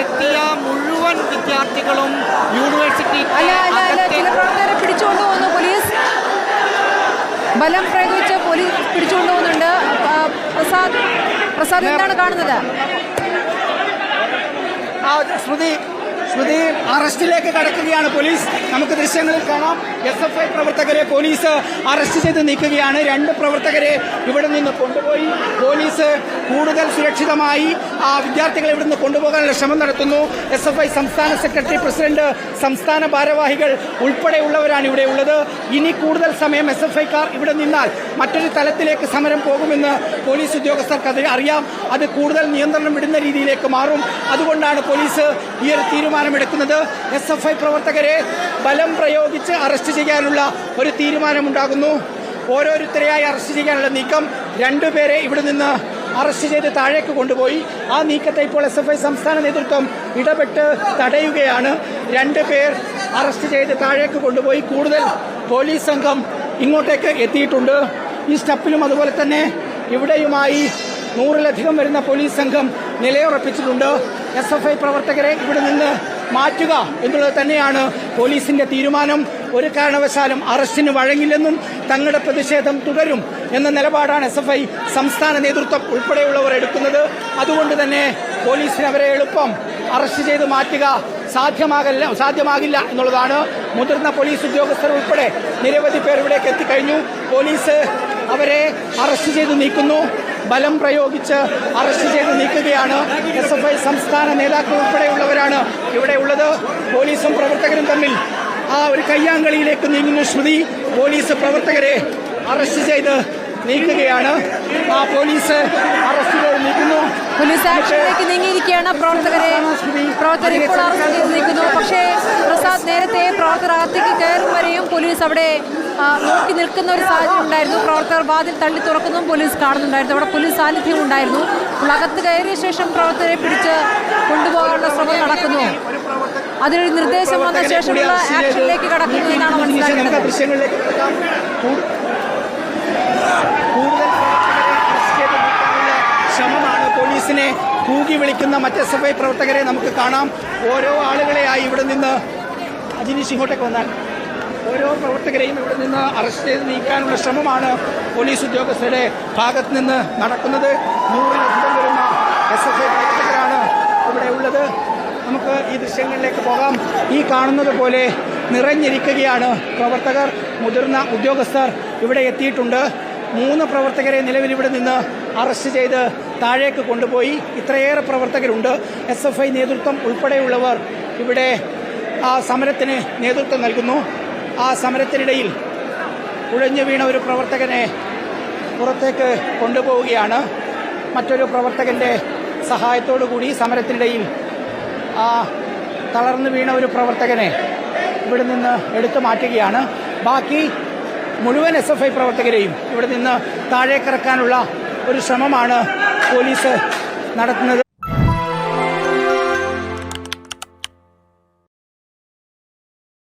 എത്തിയ മുഴുവൻ വിദ്യാർത്ഥികളും യൂണിവേഴ്സിറ്റി ചില പ്രവർത്തകരെ പിടിച്ചുകൊണ്ടു പോകുന്നു പോലീസ്. ബലം പ്രയോഗിച്ച് പോലീസ് പിടിച്ചുകൊണ്ടു പോകുന്നുണ്ട്. പ്രസാദ് എന്താണ് കാണുന്നത്? ശ്രുതി അറസ്റ്റിലേക്ക് കടക്കുകയാണ് പോലീസ്. നമുക്ക് ദൃശ്യങ്ങളിൽ കാണാം. SFI പ്രവർത്തകരെ പോലീസ് അറസ്റ്റ് ചെയ്ത് നീക്കുകയാണ്. 2 പ്രവർത്തകരെ ഇവിടെ നിന്ന് കൊണ്ടുപോയി പോലീസ് കൂടുതൽ സുരക്ഷിതമായി ആ വിദ്യാർത്ഥികളെ ഇവിടെ നിന്ന് കൊണ്ടുപോകാനുള്ള ശ്രമം നടത്തുന്നു. SFI സംസ്ഥാന സെക്രട്ടറി, പ്രസിഡന്റ്, സംസ്ഥാന ഭാരവാഹികൾ ഉൾപ്പെടെയുള്ളവരാണ് ഇവിടെ ഉള്ളത്. ഇനി കൂടുതൽ സമയം SFIക്കാർ ഇവിടെ നിന്നാൽ മറ്റൊരു തലത്തിലേക്ക് സമരം പോകുമെന്ന് പോലീസ് ഉദ്യോഗസ്ഥർക്ക് അത് അറിയാം. അത് കൂടുതൽ നിയന്ത്രണം വിടുന്ന രീതിയിലേക്ക് മാറും. അതുകൊണ്ടാണ് പോലീസ് ഈ ഒരു തീരുമാനമെടുക്കുന്നത്. SFI പ്രവർത്തകരെ ബലം പ്രയോഗിച്ച് അറസ്റ്റ് ചെയ്യാനുള്ള ഒരു തീരുമാനമുണ്ടാകുന്നു. ഓരോരുത്തരെയായി അറസ്റ്റ് ചെയ്യാനുള്ള നീക്കം. 2 പേരെ ഇവിടെ നിന്ന് അറസ്റ്റ് ചെയ്ത് താഴേക്ക് കൊണ്ടുപോയി. ആ നീക്കത്തെ ഇപ്പോൾ SFI സംസ്ഥാന നേതൃത്വം ഇടപെട്ട് തടയുകയാണ്. 2 പേർ അറസ്റ്റ് ചെയ്ത് താഴേക്ക് കൊണ്ടുപോയി. കൂടുതൽ പോലീസ് സംഘം ഇങ്ങോട്ടേക്ക് എത്തിയിട്ടുണ്ട്. ഈ സ്റ്റെപ്പിലും അതുപോലെ തന്നെ ഇവിടെയുമായി 100-ലധികം വരുന്ന പോലീസ് സംഘം നിലയുറപ്പിച്ചിട്ടുണ്ട്. SFI പ്രവർത്തകരെ ഇവിടെ നിന്ന് മാറ്റുക എന്നുള്ളത് തന്നെയാണ് പോലീസിന്റെ തീരുമാനം. ഒരു കാരണവശാലും അറസ്റ്റിന് വഴങ്ങില്ലെന്നും തങ്ങളുടെ പ്രതിഷേധം തുടരും എന്ന നിലപാടാണ് SFI സംസ്ഥാന നേതൃത്വം ഉൾപ്പെടെയുള്ളവർ എടുക്കുന്നത്. അതുകൊണ്ട് തന്നെ പോലീസിന് അവരെ എളുപ്പം അറസ്റ്റ് ചെയ്ത് മാറ്റുക സാധ്യമാകില്ല എന്നുള്ളതാണ്. മുതിർന്ന പോലീസ് ഉദ്യോഗസ്ഥർ ഉൾപ്പെടെ നിരവധി പേർ ഇവിടേക്ക് എത്തിക്കഴിഞ്ഞു. പോലീസ് അവരെ അറസ്റ്റ് ചെയ്ത് നീക്കുന്നു. ബലം പ്രയോഗിച്ച് അറസ്റ്റ് ചെയ്ത് നീക്കുകയാണ്. SFI സംസ്ഥാന നേതാക്കൾ ഉൾപ്പെടെയുള്ളവരാണ് ഇവിടെ ഉള്ളത്. പോലീസും പ്രവർത്തകരും തമ്മിൽ ആ ഒരു കയ്യാങ്കളിയിലേക്ക് നീങ്ങുന്നു. ശ്രുതി, പോലീസ് പ്രവർത്തകരെ അറസ്റ്റ് ചെയ്ത് നീക്കുകയാണ്. ആ പോലീസ് അറസ്റ്റ് ചെയ്ത് നീക്കുന്നു. പോലീസ് ആക്ഷനിലേക്ക് നീങ്ങിയിരിക്കുകയാണ്. പ്രവർത്തകരെ ഇപ്പോൾ അറസ്റ്റ് ചെയ്ത് നീക്കുന്നു. പക്ഷേ പ്രസാദ്, നേരത്തെ പ്രവർത്തകർ അകത്തേക്ക് കയറും വരെയും പോലീസ് അവിടെ നോക്കി നിൽക്കുന്ന ഒരു സാഹചര്യം ഉണ്ടായിരുന്നു. പ്രവർത്തകർ വാതിൽ തള്ളി തുറക്കുന്നതും പോലീസ് കാണുന്നുണ്ടായിരുന്നു. അവിടെ പോലീസ് സാന്നിധ്യം ഉണ്ടായിരുന്നു. അകത്ത് കയറിയ ശേഷം പ്രവർത്തകരെ പിടിച്ച് കൊണ്ടുപോകാനുള്ള ശ്രമം നടക്കുന്നു. അതിനൊരു നിർദ്ദേശം വന്ന ശേഷമുള്ള ആക്ഷനിലേക്ക് കടക്കുന്നു എന്നാണ് മനസ്സിലാക്കുന്നത്. ശ്രമമാണ്. പോലീസിനെ കൂകി വിളിക്കുന്ന മറ്റ് SFI പ്രവർത്തകരെ നമുക്ക് കാണാം. ഓരോ ആളുകളെയായി ഇവിടെ നിന്ന് അജിനീഷ് ഇങ്ങോട്ടേക്ക് വന്നാൽ ഓരോ പ്രവർത്തകരെയും ഇവിടെ നിന്ന് അറസ്റ്റ് ചെയ്ത് നീക്കാനുള്ള ശ്രമമാണ് പോലീസ് ഉദ്യോഗസ്ഥരുടെ ഭാഗത്ത് നിന്ന് നടക്കുന്നത്. 100-ലധികം വരുന്ന SFI പ്രവർത്തകരാണ് ഇവിടെ ഉള്ളത്. നമുക്ക് ഈ ദൃശ്യങ്ങളിലേക്ക് പോകാം. ഈ കാണുന്നത് പോലെ നിറഞ്ഞിരിക്കുകയാണ് പ്രവർത്തകർ. മുതിർന്ന ഉദ്യോഗസ്ഥർ ഇവിടെ എത്തിയിട്ടുണ്ട്. 3 പ്രവർത്തകരെ നിലവിൽ ഇവിടെ നിന്ന് അറസ്റ്റ് ചെയ്ത് താഴേക്ക് കൊണ്ടുപോയി. ഇത്രയേറെ പ്രവർത്തകരുണ്ട്. SFI നേതൃത്വം ഉൾപ്പെടെയുള്ളവർ ഇവിടെ ആ സമരത്തിന് നേതൃത്വം നൽകുന്നു. ആ സമരത്തിനിടയിൽ ഉഴഞ്ഞു വീണ ഒരു പ്രവർത്തകനെ പുറത്തേക്ക് കൊണ്ടുപോവുകയാണ്. മറ്റൊരു പ്രവർത്തകൻ്റെ സഹായത്തോടു കൂടി സമരത്തിനിടയിൽ തളർന്നു വീണ ഒരു പ്രവർത്തകനെ ഇവിടെ നിന്ന് എടുത്തു മാറ്റുകയാണ്. ബാക്കി മുഴുവൻ SFI പ്രവർത്തകരെയും ഇവിടെ നിന്ന് താഴേക്കിറക്കാനുള്ള ഒരു ശ്രമമാണ് പോലീസ് നടത്തുന്നത്.